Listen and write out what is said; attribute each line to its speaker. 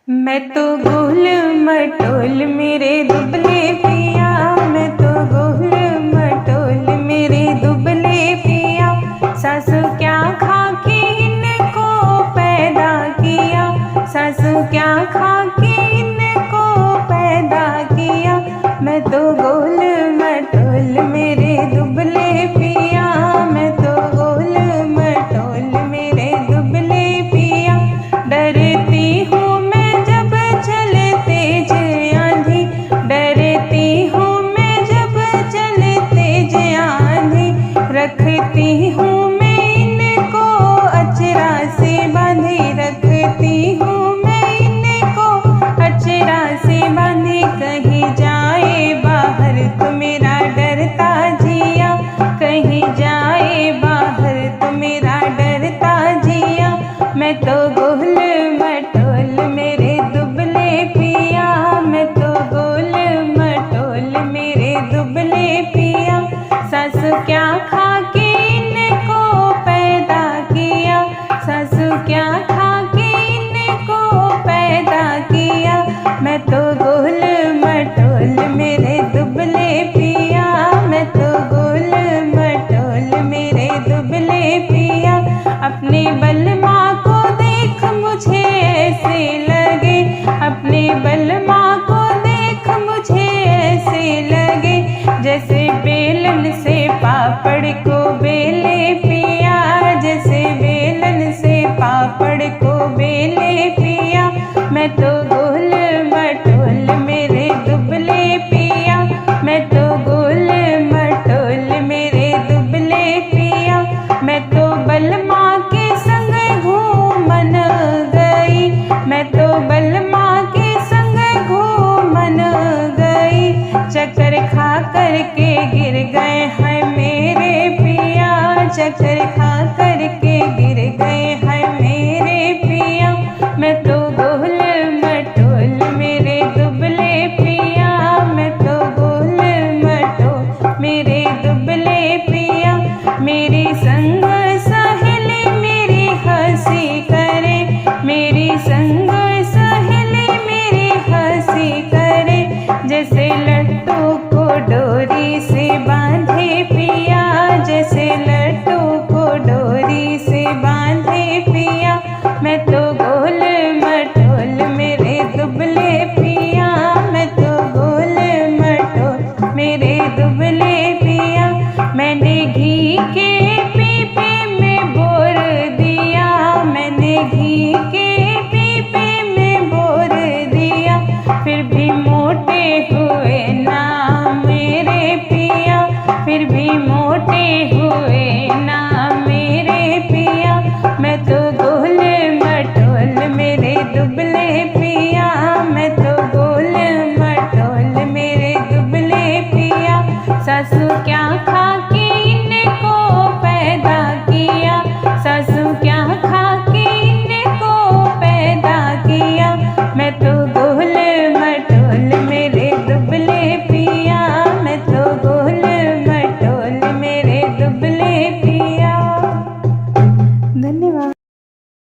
Speaker 1: मैं तो गोल मटोल मेरे दुबले पिया, मैं तो गोल मटोल मेरे दुबले पिया। सासू क्या खा के इनको पैदा किया, सासू क्या खा के इनको पैदा किया। मैं तो गोल मटोल मेरे दुबले पिया, मैं तो गोल मटोल मेरे दुबले पिया। डरती हूँ रखती हूँ मैं इनको अचरा से बांधी, रखती हूँ मैं इनको अचरा से बांधी। कहीं जाए बाहर तो मेरा डरता जिया, कहीं जाए बाहर तो मेरा डरता जिया। मैं तो गोल मटोल मेरे दुबले पिया, मैं तो गोल मटोल मेरे दुबले पिया। सासू क्या खा के इनको पैदा किया, सासू क्या खा के इनको पैदा किया। मैं तो गोल मटोल मेरे दुबले पिया, मैं तो गोल मटोल मेरे दुबले पिया। अपने बलमा को देख मुझे ऐसे लगे, अपने बलमा को देख मुझे ऐसे लगे जैसे बेलन से पापड़ को बेले पिया, जैसे बेलन से पापड़ को बेले पिया। मैं तो गोल मटोल मेरे दुबले पिया, मैं तो गोल मटोल मेरे दुबले पिया। मैं तो बलमा के संग घूमन गई, मैं तो बलमा के संग घूमन गई। चक्कर खा कर के गिर गए हैं मेरे पिया, चक्कर खा कर के गिर गए हैं मेरे पिया। मैं तो गोल मटोल मेरे दुबले पिया, मैं तो गोल मटोल मेरे दुबले पिया। मेरी संग सहेली मेरी हंसी करे, मेरी संग सहेली मेरी हंसी करे। जैसे लट्टू को डोरी से बांधे पिया, जैसे लट्टू को डोरी से बांधे पिया। मैं तो गोल मटोल मेरे दुबले पिया, मैं तो गोल मटोल मेरे दुबले पिया। मैंने घी के पीपे में बोर दिया, मैंने घी के पीपे में बोर दिया। फिर भी मोटे हुए ना मेरे पिया, फिर भी मोटे हुए ना मेरे पिया। मैं तो गोल मटोल मेरे दुबले पिया, मैं तो गोल मटोल मेरे दुबले पिया। सासू क्या